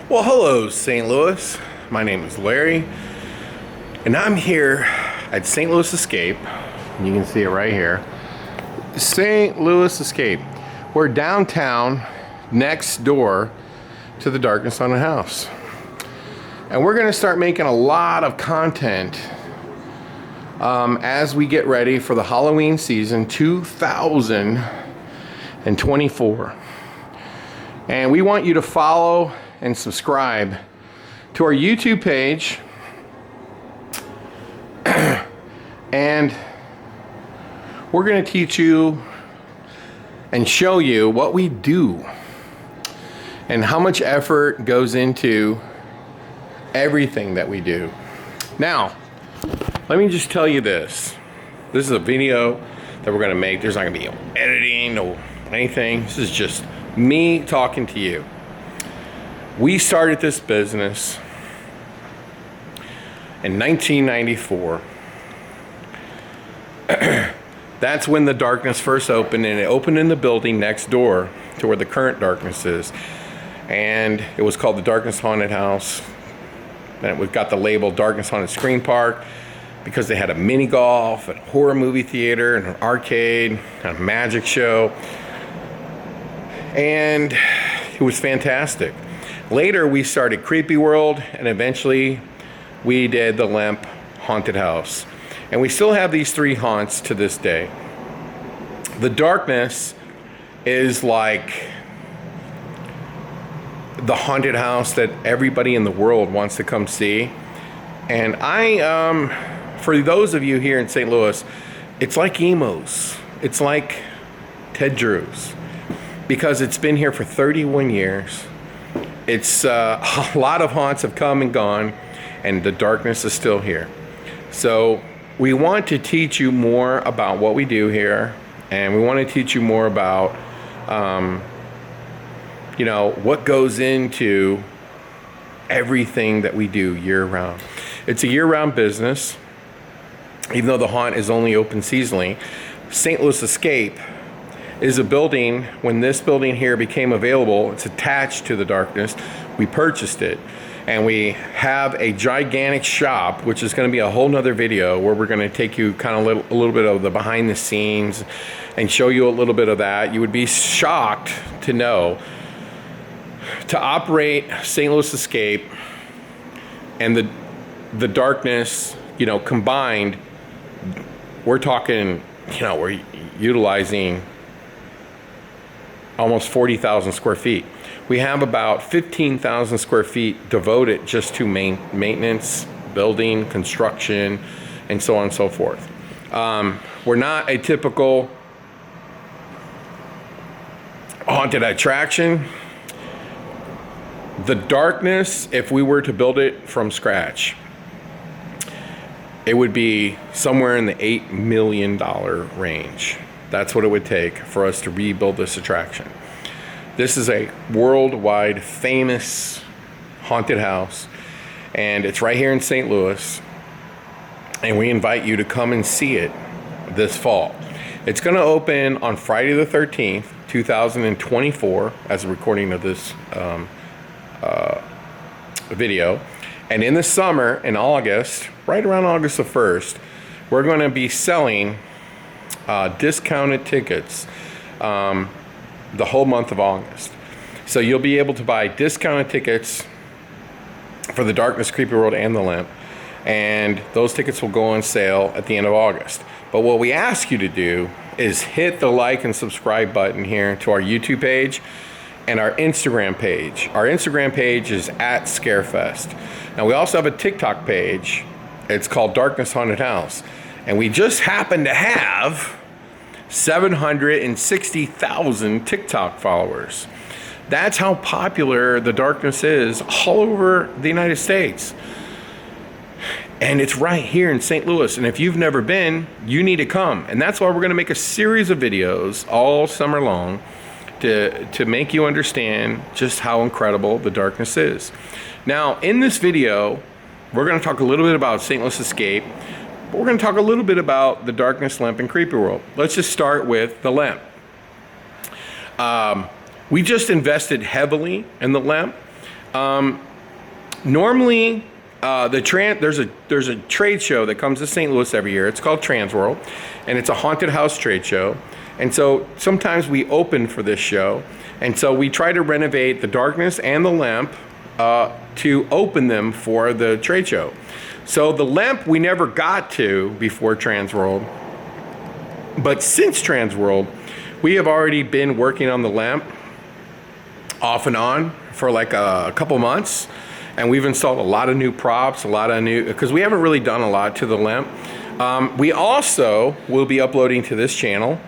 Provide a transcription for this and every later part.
Well, hello, St. Louis. My name is Larry, and I'm here at St. Louis Escape. You can see it right here. St. Louis Escape. We're downtown, next door to the Darkness Haunted House. And we're going to start making a lot of content as we get ready for the Halloween season 2024. And we want you to follow and subscribe to our YouTube page. And we're going to teach you and show you what we do and how much effort goes into everything that we do. Now, let me just tell you this. This is a video that we're going to make. There's not going to be no editing, no anything. This is just me talking to you. We started this business in 1994. That's when the Darkness first opened, and it opened in the building next door to where the current Darkness is. And it was called the Darkness Haunted House. And it got the label Darkness Haunted Screen Park because they had a mini golf, a horror movie theater, and an arcade, and a magic show. And it was fantastic. Later, we started Creepyworld, and eventually we did the Lemp Haunted House. And we still have these three haunts to this day. The Darkness is like the haunted house that everybody in the world wants to come see. And for those of you here in St. Louis, it's like Emo's. It's like Ted Drew's. Because it's been here for 31 years. It's a lot of haunts have come and gone, and the Darkness is still here. So we want to teach you more about what we do here, and we want to teach you more about, what goes into everything that we do year-round. It's a year-round business, even though the haunt is only open seasonally. St. Louis Escape is a building. When this building here became available, it's attached to the Darkness. We purchased it, and we have a gigantic shop, which is going to be a whole nother video where we're going to take you kind of a little bit of the behind the scenes and show you a little bit of that. You would be shocked to know, to operate St. Louis Escape and the Darkness, combined, we're talking, we're utilizing almost 40,000 square feet. We have about 15,000 square feet devoted just to maintenance, building, construction, and so on and so forth. We're not a typical haunted attraction. The Darkness, if we were to build it from scratch, it would be somewhere in the $8 million range. That's what it would take for us to rebuild this attraction. This is a worldwide famous haunted house, and it's right here in St. Louis, and we invite you to come and see it this fall. It's going to open on Friday the 13th, 2024, as a recording of this video. And in the summer, in August, right around August the 1st, we're going to be selling discounted tickets the whole month of August. So you'll be able to buy discounted tickets for the Darkness, Creepyworld, and the Lemp, and those tickets will go on sale at the end of August. But what we ask you to do is hit the like and subscribe button here to our YouTube page and our Instagram page. Our Instagram page is at Scarefest. Now we also have a TikTok page. It's called Darkness Haunted House. And we just happen to have 760,000 TikTok followers. That's how popular the Darkness is all over the United States. And it's right here in St. Louis. And if you've never been, you need to come. And that's why we're going to make a series of videos all summer long to make you understand just how incredible the Darkness is. Now, in this video, we're going to talk a little bit about St. Louis Escape. But we're going to talk a little bit about the Darkness, Lemp, and Creepyworld. Let's just start with the Lemp. We just invested heavily in the Lemp. Normally, there's a trade show that comes to St. Louis every year. It's called Transworld, and it's a haunted house trade show. And so sometimes we open for this show, and so we try to renovate the Darkness and the Lemp to open them for the trade show. So the Lemp we never got to before Transworld, but since Transworld, we have already been working on the Lemp off and on for like a couple months, and we've installed a lot of new props, because we haven't really done a lot to the Lemp. We also will be uploading to this channel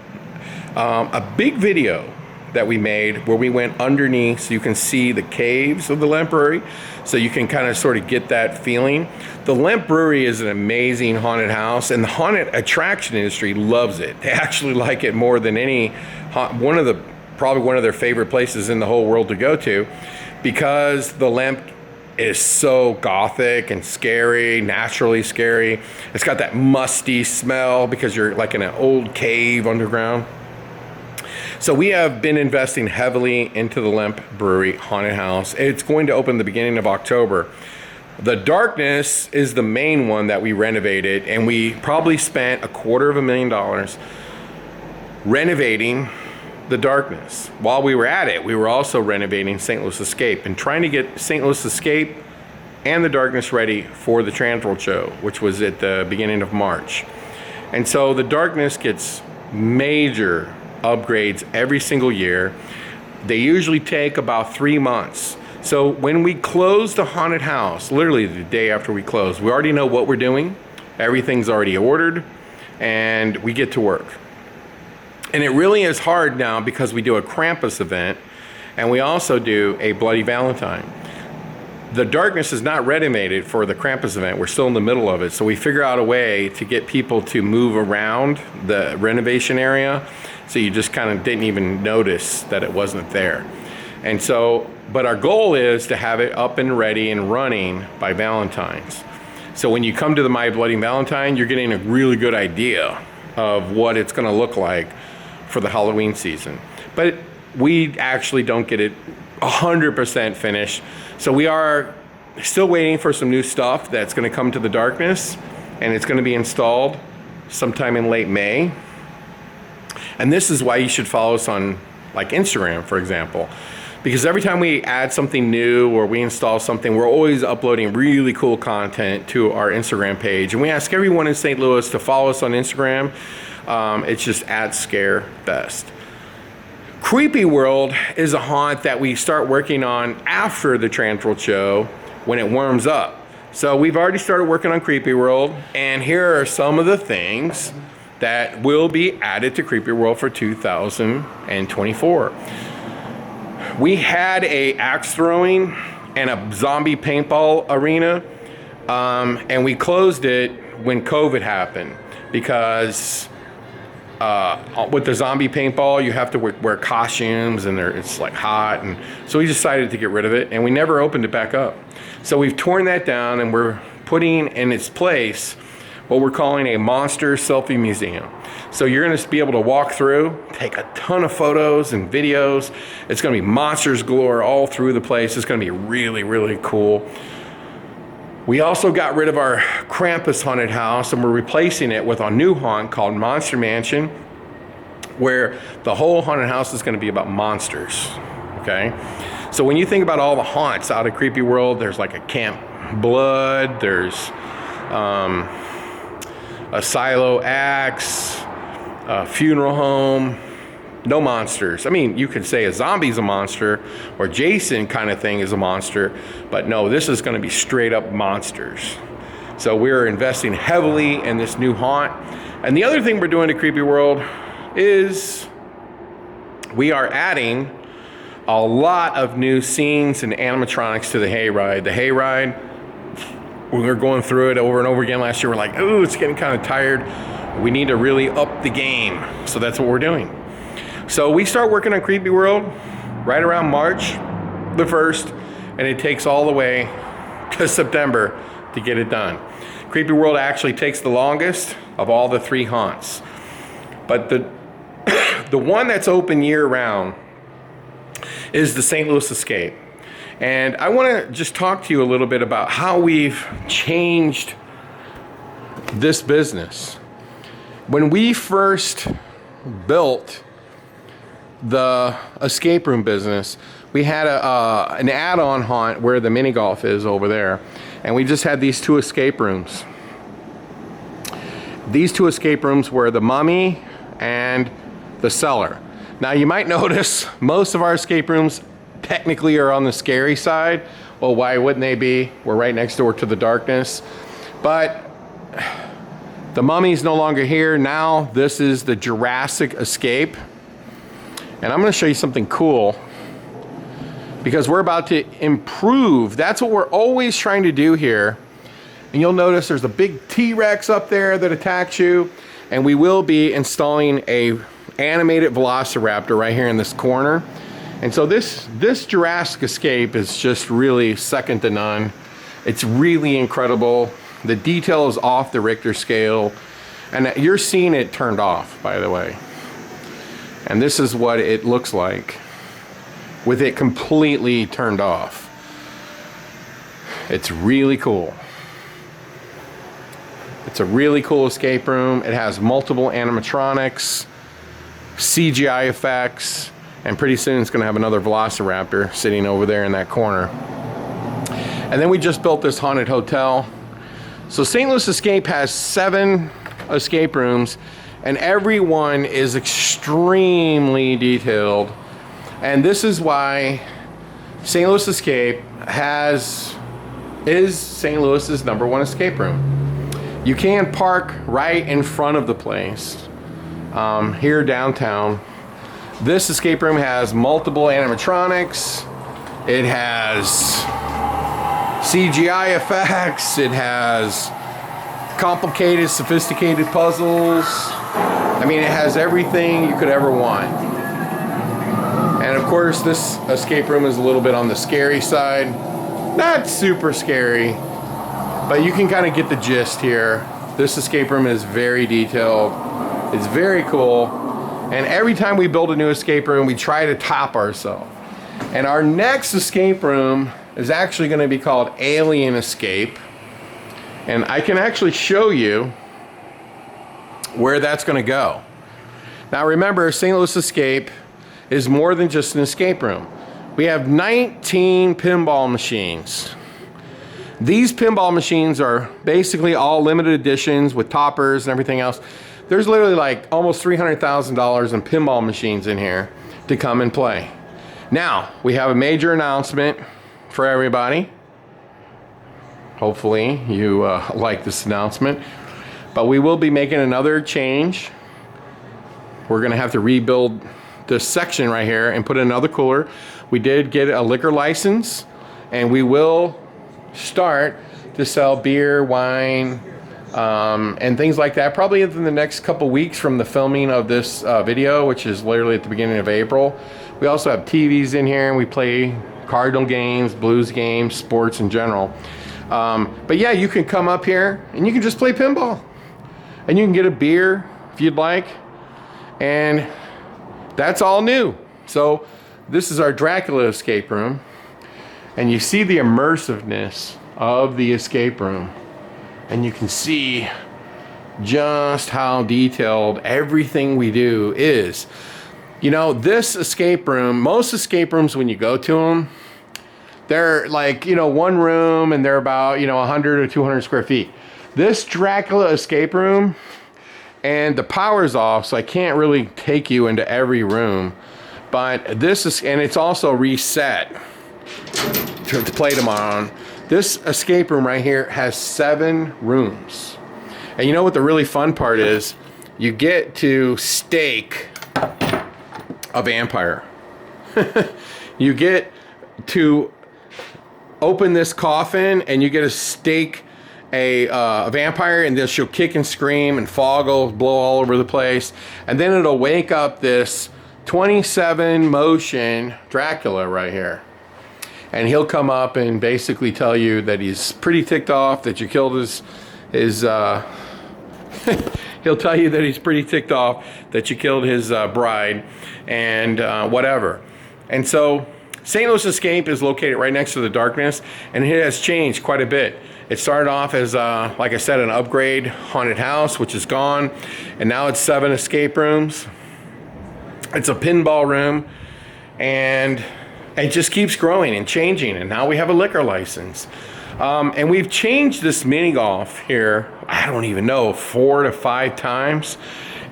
a big video that we made where we went underneath so you can see the caves of the Lemp Brewery, so you can kind of sort of get that feeling. The Lemp Brewery is an amazing haunted house, and the haunted attraction industry loves it. They actually like it more than any, probably one of their favorite places in the whole world to go to, because the Lemp is so gothic and scary, naturally scary. It's got that musty smell because you're like in an old cave underground. So we have been investing heavily into the Lemp Brewery Haunted House. It's going to open the beginning of October. The Darkness is the main one that we renovated, and we probably spent $250,000 renovating the Darkness. While we were at it, we were also renovating St. Louis Escape and trying to get St. Louis Escape and the Darkness ready for the Transworld show, which was at the beginning of March. And so the Darkness gets major upgrades every single year. They usually take about 3 months. So when we close the haunted house, literally the day after we close, we already know what we're doing. Everything's already ordered, and we get to work. And it really is hard now because we do a Krampus event, and we also do a Bloody Valentine. The Darkness is not renovated for the Krampus event. We're still in the middle of it. So we figure out a way to get people to move around the renovation area, so you just kind of didn't even notice that it wasn't there. And so, but our goal is to have it up and ready and running by Valentine's. So when you come to the My Bloody Valentine, you're getting a really good idea of what it's gonna look like for the Halloween season. But we actually don't get it 100% finished. So we are still waiting for some new stuff that's gonna come to the Darkness, and it's gonna be installed sometime in late May. And this is why you should follow us on like Instagram, for example, because every time we add something new or we install something, we're always uploading really cool content to our Instagram page. And we ask everyone in St. Louis to follow us on Instagram. It's just at Scarefest. Creepyworld is a haunt that we start working on after the Transworld show when it warms up. So we've already started working on Creepyworld, and here are some of the things that will be added to Creepyworld for 2024. We had a axe throwing and a zombie paintball arena, and we closed it when COVID happened because with the zombie paintball, you have to wear costumes, and it's like hot, and so we decided to get rid of it, and we never opened it back up. So we've torn that down, and we're putting in its place what we're calling a monster selfie museum. So you're gonna be able to walk through, take a ton of photos and videos. It's gonna be monsters galore all through the place. It's gonna be really, really cool. We also got rid of our Krampus haunted house, and we're replacing it with a new haunt called Monster Mansion, where the whole haunted house is gonna be about monsters, okay? So when you think about all the haunts out of Creepyworld, there's like a Camp Blood, there's a silo axe, a funeral home, no monsters. I mean, you could say a zombie's a monster, or Jason kind of thing is a monster, but no, this is gonna be straight up monsters. So we're investing heavily in this new haunt. And the other thing we're doing to Creepyworld is we are adding a lot of new scenes and animatronics to the Hayride. The Hayride, we were going through it over and over again last year. We're like, ooh, it's getting kind of tired. We need to really up the game. So that's what we're doing. So we start working on Creepyworld right around March the 1st, and it takes all the way to September to get it done. Creepyworld actually takes the longest of all the 3 haunts. But the one that's open year round is the St. Louis Escape. And I want to just talk to you a little bit about how we've changed this business. When we first built the escape room business, we had an add-on haunt where the mini golf is over there, and we just had these 2 escape rooms. These 2 escape rooms were the Mummy and the Cellar. Now you might notice most of our escape rooms technically are on the scary side. Well, why wouldn't they be? We're right next door to the darkness. But the Mummy's no longer here. Now this is the Jurassic Escape. And I'm going to show you something cool, because we're about to improve. That's what we're always trying to do here. And you'll notice there's a big T-Rex up there that attacks you. And we will be installing a animated Velociraptor right here in this corner. And so this Jurassic Escape is just really second to none. It's really incredible. The detail is off the Richter scale. And you're seeing it turned off, by the way. And this is what it looks like with it completely turned off. It's really cool. It's a really cool escape room. It has multiple animatronics, CGI effects, and pretty soon it's going to have another Velociraptor sitting over there in that corner. And then we just built this haunted hotel. So St. Louis Escape has 7 escape rooms, and every one is extremely detailed. And this is why St. Louis Escape is St. Louis's #1 escape room. You can park right in front of the place here downtown. This escape room has multiple animatronics. It has CGI effects. It has complicated, sophisticated puzzles. I mean, it has everything you could ever want. And of course, this escape room is a little bit on the scary side. Not super scary, but you can kind of get the gist here. This escape room is very detailed. It's very cool. And every time we build a new escape room, we try to top ourselves. And our next escape room is actually going to be called Alien Escape. And I can actually show you where that's going to go. Now remember, St. Louis Escape is more than just an escape room. We have 19 pinball machines. These pinball machines are basically all limited editions with toppers and everything else. There's literally like almost $300,000 in pinball machines in here to come and play. Now, we have a major announcement for everybody. Hopefully you like this announcement. But we will be making another change. We're gonna have to rebuild this section right here and put in another cooler. We did get a liquor license, and we will start to sell beer, wine, and things like that, probably within the next couple weeks from the filming of this video, which is literally at the beginning of April. We also have TVs in here, and we play Cardinal games, Blues games, sports in general. But yeah, you can come up here and you can just play pinball, and you can get a beer if you'd like, and that's all new. So this is our Dracula escape room, and you see the immersiveness of the escape room, and you can see just how detailed everything we do is. You know, this escape room, most escape rooms, when you go to them, they're like, you know, one room, and they're about, you know, 100 or 200 square feet. This Dracula escape room, and the power's off, so I can't really take you into every room, but this is, and it's also reset to play tomorrow. This escape room right here has 7 rooms. And you know what the really fun part is? You get to stake a vampire. You get to open this coffin, and you get to stake a vampire, and then she'll kick and scream, and fog will blow all over the place, and then it'll wake up this 27 motion Dracula right here, and he'll come up and basically tell you that he's pretty ticked off that you killed his he'll tell you that he's pretty ticked off that you killed his bride, and whatever. And so St. Louis Escape is located right next to the Darkness, and it has changed quite a bit. It started off as, like I said, an upgrade haunted house, which is gone, and now it's 7 escape rooms. It's a pinball room, and it just keeps growing and changing, and now we have a liquor license. And we've changed this mini golf here, I don't even know, 4 to 5 times.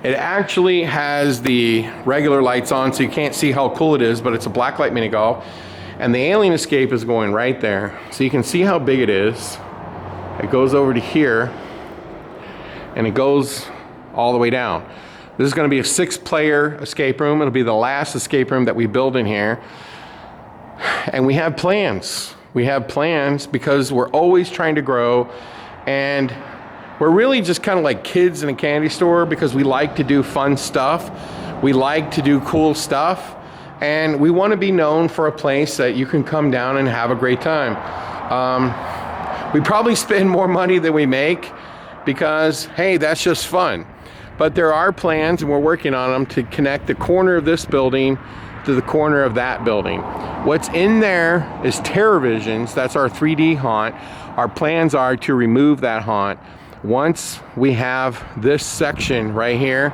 It actually has the regular lights on, so you can't see how cool it is, but it's a blacklight mini golf. And the alien escape is going right there. So you can see how big it is. It goes over to here, and it goes all the way down. This is gonna be a 6-player escape room. It'll be the last escape room that we build in here. And we have plans. We have plans because we're always trying to grow, and we're really just kind of like kids in a candy store because we like to do fun stuff. We like to do cool stuff, and we want to be known for a place that you can come down and have a great time. We probably spend more money than we make because, hey, that's just fun. But there are plans, and we're working on them, to connect the corner of this building to the corner of that building. What's in there is Terror Visions. That's our 3D haunt. Our plans are to remove that haunt once we have this section right here,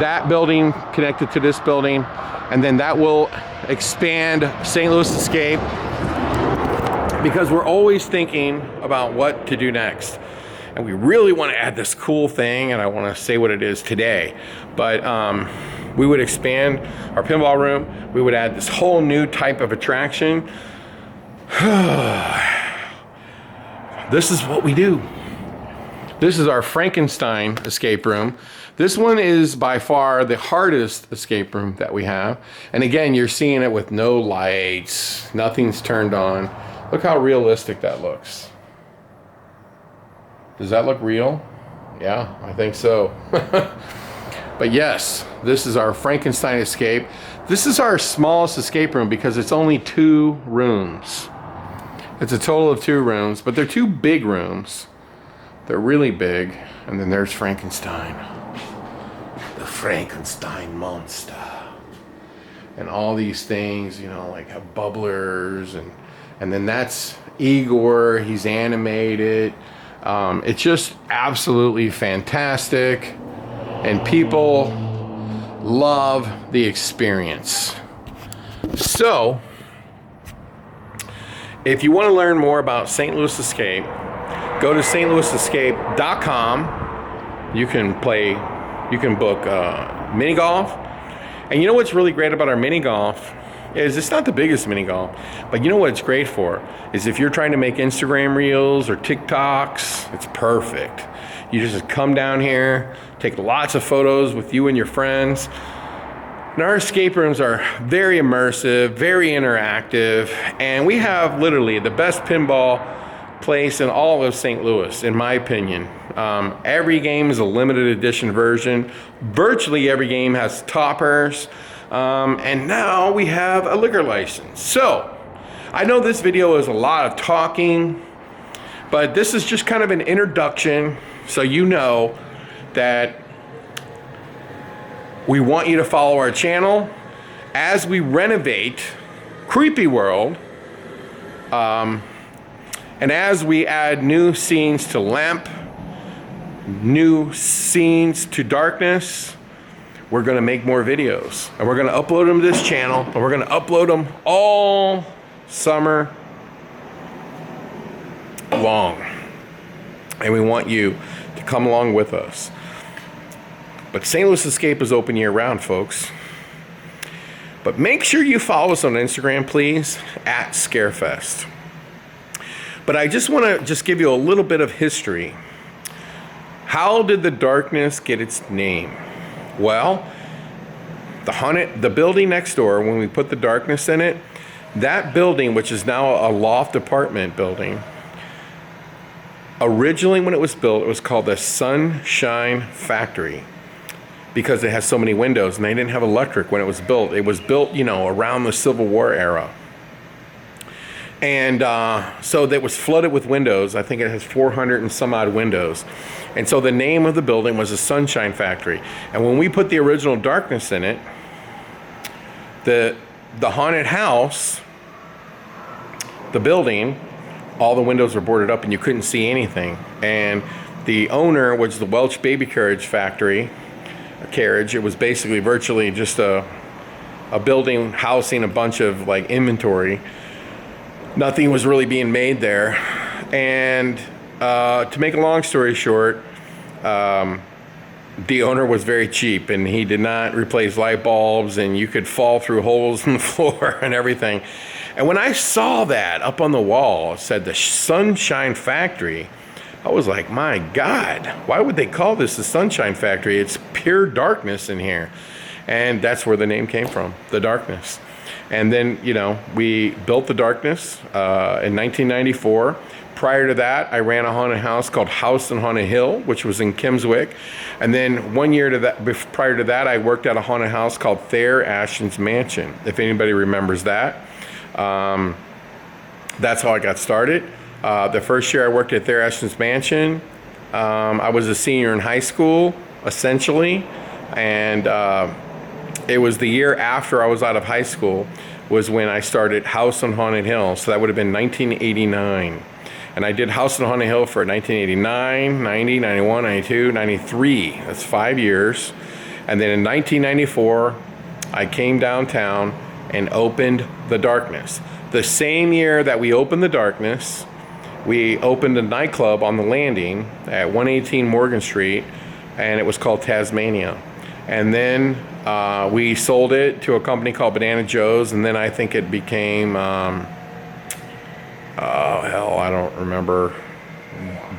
that building connected to this building, and then that will expand St. Louis Escape, because we're always thinking about what to do next. And we really want to add this cool thing, and I want to say what it is today, but we would expand our pinball room. We would add this whole new type of attraction. This is what we do. This is our Frankenstein escape room. This one is by far the hardest escape room that we have. And again, you're seeing it with no lights, nothing's turned on. Look how realistic that looks. Does that look real? Yeah, I think so. But yes, this is our Frankenstein escape. This is our smallest escape room because it's only 2 rooms. It's a total of 2 rooms, but they're 2 big rooms. They're really big. And then there's Frankenstein. The Frankenstein monster. And all these things, you know, like have bubblers, and then that's Igor, he's animated. It's just absolutely fantastic, and people love the experience. So, if you want to learn more about St. Louis Escape, go to stlouisescape.com. You can book mini golf. And you know what's really great about our mini golf is it's not the biggest mini golf, but you know what it's great for is if you're trying to make Instagram reels or TikToks, it's perfect. You just come down here, take lots of photos with you and your friends. And our escape rooms are very immersive, very interactive, and we have literally the best pinball place in all of St. Louis, in my opinion. Every game is a limited edition version. Virtually every game has toppers, and now we have a liquor license. So, I know this video is a lot of talking, but this is just kind of an introduction so you know that we want you to follow our channel as we renovate Creepyworld, and as we add new scenes to Lemp, new scenes to Darkness. We're gonna make more videos, and we're gonna upload them to this channel, and we're gonna upload them all summer long. And we want you to come along with us. But St. Louis Escape is open year-round, folks. But make sure you follow us on Instagram, please, at Scarefest. But I just want to give you a little bit of history. How did the Darkness get its name? Well, the building next door, when we put the Darkness in it, that building, which is now a loft apartment building, originally when it was built, it was called the Sunshine Factory, because it has so many windows, and they didn't have electric when it was built. It was built, you know, around the Civil War era. And so that was flooded with windows. I think it has 400 and some odd windows. And so the name of the building was the Sunshine Factory. And when we put the original Darkness in it, the haunted house, the building, all the windows were boarded up and you couldn't see anything. And the owner was the Welch Baby Carriage Factory, it was basically virtually just a building housing a bunch of like inventory. Nothing was really being made there. And to make a long story short, the owner was very cheap and he did not replace light bulbs, and you could fall through holes in the floor and everything. And when I saw that up on the wall, it said the Sunshine Factory, I was like, my God, why would they call this the Sunshine Factory? It's pure darkness in here. And that's where the name came from, the darkness. And then, you know, we built the darkness in 1994. Prior to that, I ran a haunted house called House on Haunted Hill, which was in Kimswick. And then 1 year to that, prior to that, I worked at a haunted house called Thayer Ashton's Mansion, if anybody remembers that. That's how I got started. The first year I worked at Thayer Ashton's Mansion, I was a senior in high school, essentially. And it was the year after I was out of high school was when I started House on Haunted Hill. So that would have been 1989. And I did House on Haunted Hill for 1989, 90, 91, 92, 93. That's 5 years. And then in 1994, I came downtown and opened the darkness. The same year that we opened the darkness, we opened a nightclub on the landing at 118 Morgan Street, and it was called Tasmania. And then we sold it to a company called Banana Joe's, and then I think it became, I don't remember,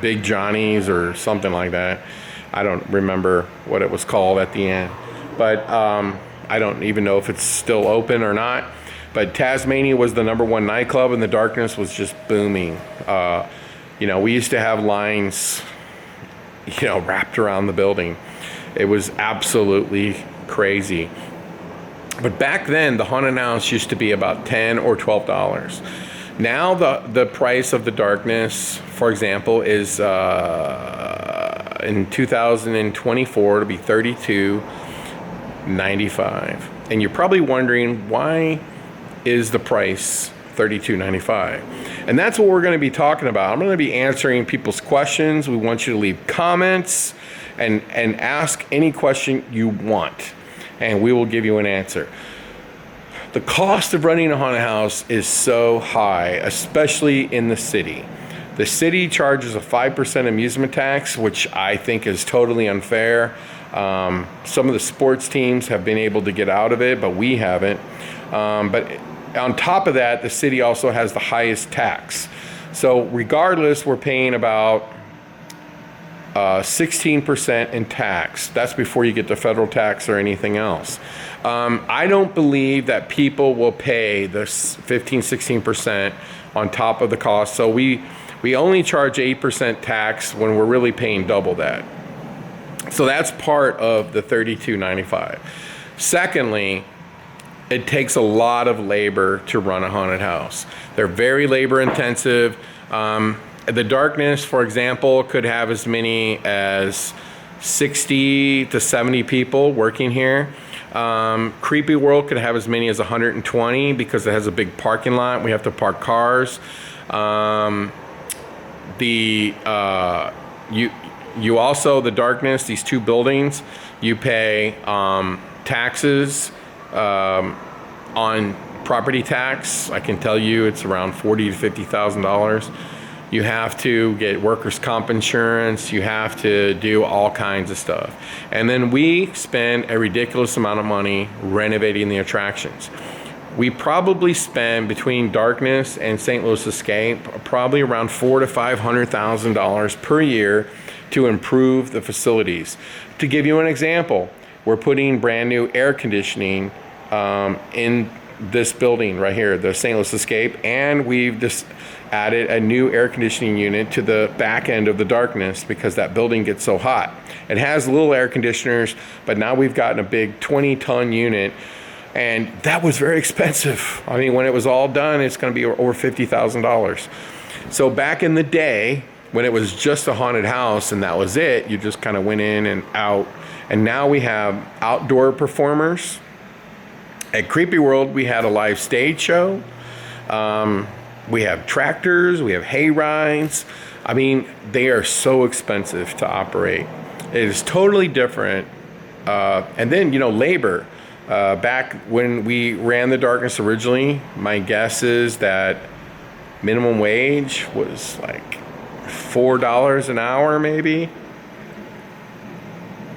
Big Johnny's or something like that. I don't remember what it was called at the end. But I don't even know if it's still open or not. But Tasmania was the #1 nightclub, and the darkness was just booming. You know, we used to have lines, you know, wrapped around the building. It was absolutely crazy. But back then, the haunted house used to be about $10 or $12. Now the price of the darkness, for example, is in 2024 to be $32.95. And you're probably wondering, why is the price $32.95? And that's what we're going to be talking about. I'm going to be answering people's questions. We want you to leave comments and ask any question you want, and we will give you an answer. The cost of running a haunted house is so high, especially in the city. The city charges a 5% amusement tax, which I think is totally unfair. Some of the sports teams have been able to get out of it, but we haven't. But on top of that, the city also has the highest tax. So regardless, we're paying about 16% in tax. That's before you get the federal tax or anything else. I don't believe that people will pay the 15-16% on top of the cost. So we only charge 8% tax when we're really paying double that. So that's part of the $32.95. Secondly, it takes a lot of labor to run a haunted house. They're very labor intensive. The darkness, for example, could have as many as 60 to 70 people working here. Creepyworld could have as many as 120 because it has a big parking lot. We have to park cars. You also, the darkness, these two buildings, you pay taxes on property tax. I can tell you it's around $40,000 to $50,000. You have to get workers' comp insurance. You have to do all kinds of stuff. And then we spend a ridiculous amount of money renovating the attractions. We probably spend, between Darkness and St. Louis Escape, probably around $400,000 to $500,000 per year to improve the facilities. To give you an example, we're putting brand new air conditioning in this building right here, the St. Louis Escape, and we've just added a new air conditioning unit to the back end of the darkness because that building gets so hot. It has little air conditioners, but now we've gotten a big 20-ton unit, and that was very expensive. I mean, when it was all done, it's going to be over $50,000. So back in the day, when it was just a haunted house and that was it, you just kind of went in and out. And now we have outdoor performers. At Creepyworld, we had a live stage show. We have tractors, we have hayrides. I mean, they are so expensive to operate. It is totally different. And then, labor. Back when we ran the Darkness originally, my guess is that minimum wage was like $4 an hour, maybe.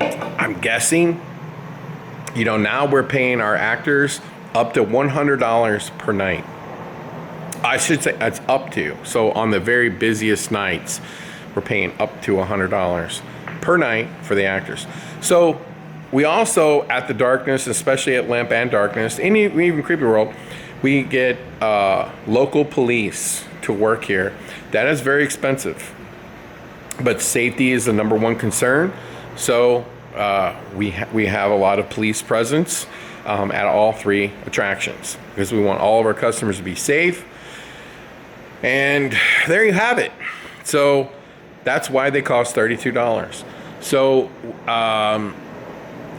I'm guessing. Now we're paying our actors up to $100 per night. I should say that's up to. So on the very busiest nights, we're paying up to $100 per night for the actors. So we also, at the Darkness, especially at Lemp and Darkness, and even Creepyworld, we get local police to work here. That is very expensive. But safety is the number one concern. So we have a lot of police presence at all 3 attractions because we want all of our customers to be safe. And there you have it. So that's why they cost $32. So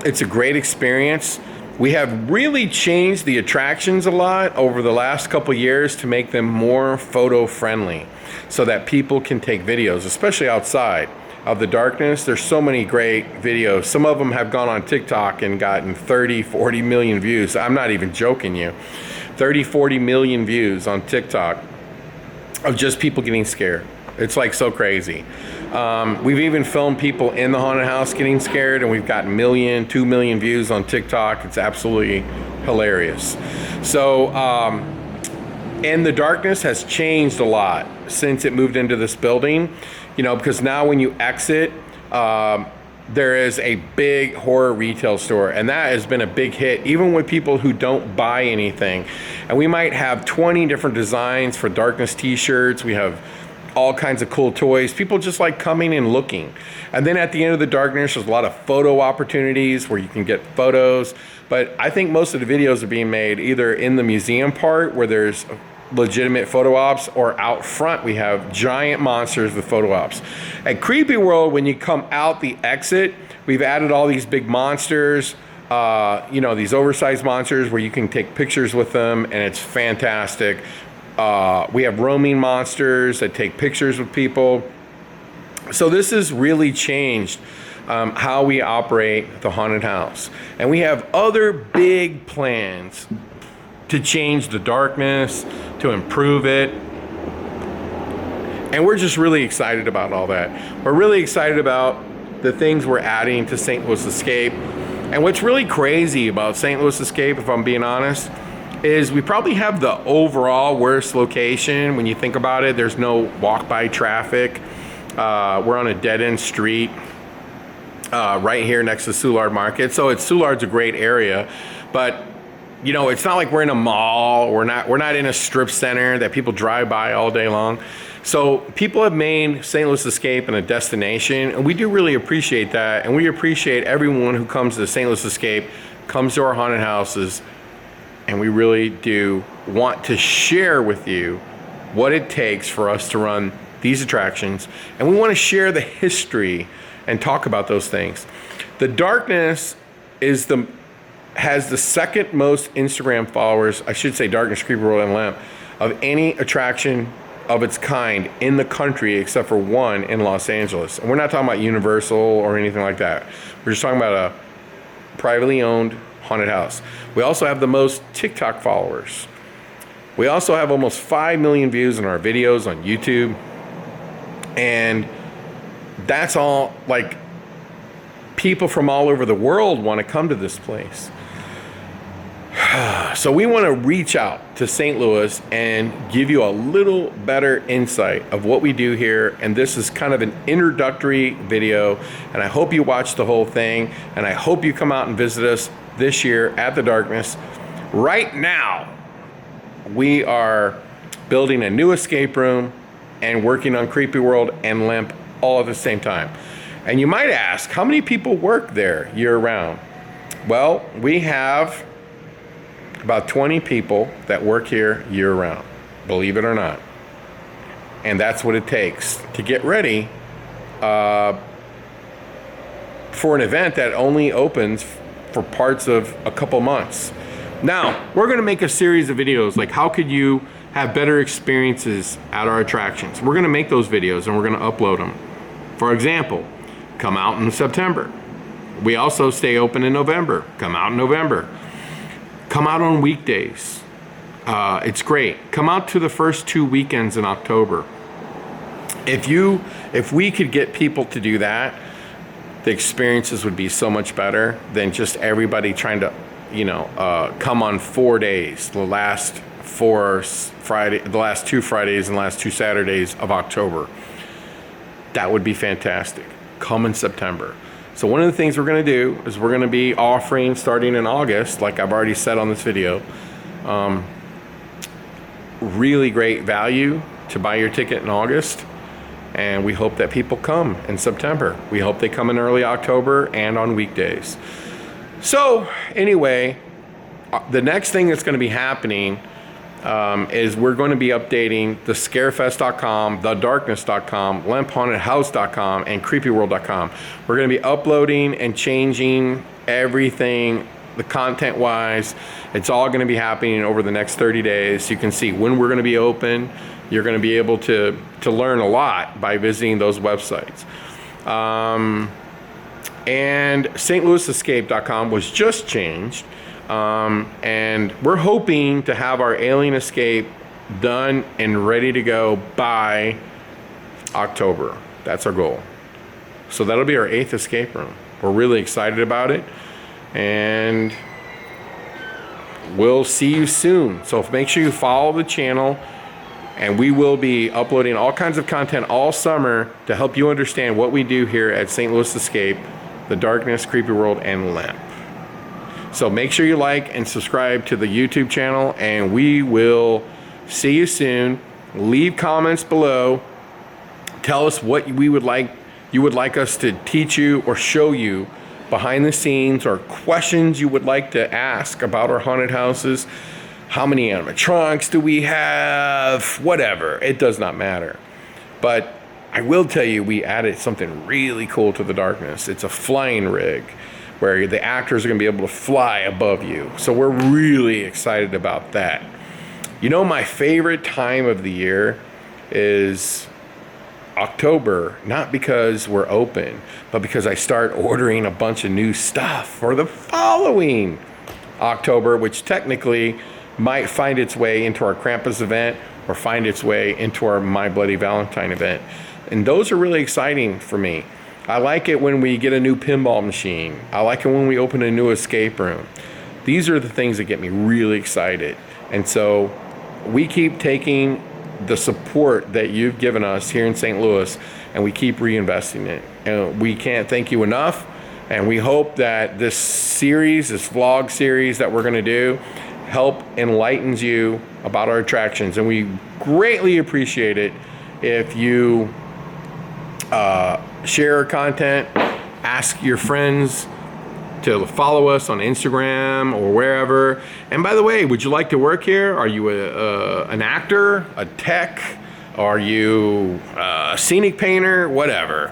it's a great experience. We have really changed the attractions a lot over the last couple years to make them more photo friendly so that people can take videos, especially outside of the Darkness. There's so many great videos. Some of them have gone on TikTok and gotten 30, 40 million views. I'm not even joking you. 30, 40 million views on TikTok of just people getting scared. It's like so crazy. We've even filmed people in the haunted house getting scared, and we've got 1 million, 2 million views on TikTok. It's absolutely hilarious. So, and the Darkness has changed a lot since it moved into this building, because now when you exit, there is a big horror retail store, and that has been a big hit, even with people who don't buy anything. And we might have 20 different designs for Darkness t-shirts. We have all kinds of cool toys. People just like coming and looking. And then at the end of the Darkness, there's a lot of photo opportunities where you can get photos. But I think most of the videos are being made either in the museum part where there's legitimate photo ops, or out front we have giant monsters with photo ops. At Creepyworld, when you come out the exit, we've added all these big monsters, these oversized monsters where you can take pictures with them, and it's fantastic. We have roaming monsters that take pictures with people. So this has really changed how we operate the haunted house. And we have other big plans to change the Darkness, to improve it. And we're just really excited about all that. We're really excited about the things we're adding to St. Louis Escape. And what's really crazy about St. Louis Escape, if I'm being honest, is we probably have the overall worst location. When you think about it, there's no walk-by traffic. We're on a dead-end street right here next to Soulard Market. So Soulard's a great area, but it's not like we're in a mall. We're not in a strip center that people drive by all day long. So people have made St. Louis Escape a destination, and we do really appreciate that. And we appreciate everyone who comes to St. Louis Escape, comes to our haunted houses, and we really do want to share with you what it takes for us to run these attractions. And we want to share the history and talk about those things. The Darkness has the second most Instagram followers, I should say Darkness, Creepyworld, and Lemp, of any attraction of its kind in the country except for one in Los Angeles. And we're not talking about Universal or anything like that. We're just talking about a privately owned haunted house. We also have the most TikTok followers. We also have almost 5 million views on our videos on YouTube. And that's all, like, people from all over the world want to come to this place. So we want to reach out to St. Louis and give you a little better insight of what we do here. And this is kind of an introductory video. And I hope you watch the whole thing. And I hope you come out and visit us this year at the Darkness. Right now, we are building a new escape room and working on Creepyworld and Lemp all at the same time. And you might ask, how many people work there year-round? Well, we have about 20 people that work here year-round, believe it or not. And that's what it takes to get ready for an event that only opens for parts of a couple months. Now, we're gonna make a series of videos like how could you have better experiences at our attractions. We're gonna make those videos and we're gonna upload them. For example, come out in September. We also stay open in November. Come out in November. Come out on weekdays. It's great. Come out to the first 2 weekends in October. If we could get people to do that, the experiences would be so much better than just everybody trying to, come on 4 days, the last 2 Fridays and last 2 Saturdays of October. That would be fantastic. Come in September. So one of the things we're gonna do is we're gonna be offering, starting in August, like I've already said on this video, really great value to buy your ticket in August. And we hope that people come in September. We hope they come in early October and on weekdays. So anyway, the next thing that's gonna be happening is we're going to be updating the Scarefest.com, thedarkness.com, lemphauntedhouse.com, and creepyworld.com. We're going to be uploading and changing everything, the content-wise. It's all going to be happening over the next 30 days. You can see when we're going to be open. You're going to be able to learn a lot by visiting those websites. And stlouisescape.com was just changed. And we're hoping to have our Alien Escape done and ready to go by October. That's our goal. So that'll be our 8th escape room. We're really excited about it, and we'll see you soon. So make sure you follow the channel, and we will be uploading all kinds of content all summer to help you understand what we do here at St. Louis Escape, The Darkness, Creepyworld, and Lemp. So make sure you like and subscribe to the YouTube channel, and we will see you soon. Leave comments below. Tell us what you would like us to teach you or show you behind the scenes, or questions you would like to ask about our haunted houses. How many animatronics do we have? Whatever, it does not matter. But I will tell you, we added something really cool to the Darkness. It's a flying rig, where the actors are gonna be able to fly above you. So we're really excited about that. My favorite time of the year is October, not because we're open, but because I start ordering a bunch of new stuff for the following October, which technically might find its way into our Krampus event or find its way into our My Bloody Valentine event. And those are really exciting for me. I like it when we get a new pinball machine. I like it when we open a new escape room. These are the things that get me really excited. And so we keep taking the support that you've given us here in St. Louis, and we keep reinvesting it. And we can't thank you enough. And we hope that this series, this vlog series that we're gonna do, help enlightens you about our attractions. And we greatly appreciate it if you share our content, ask your friends to follow us on Instagram or wherever. And by the way, would you like to work here? Are you an actor, a tech? Are you a scenic painter? Whatever.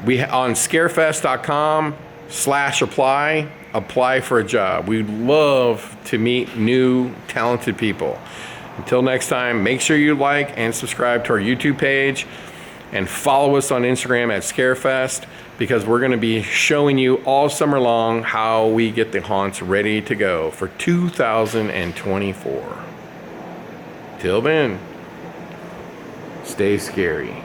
We on scarefest.com/apply, apply for a job. We'd love to meet new talented people. Until next time, make sure you like and subscribe to our YouTube page, and follow us on Instagram at Scarefest, because we're going to be showing you all summer long how we get the haunts ready to go for 2024. Till then, stay scary.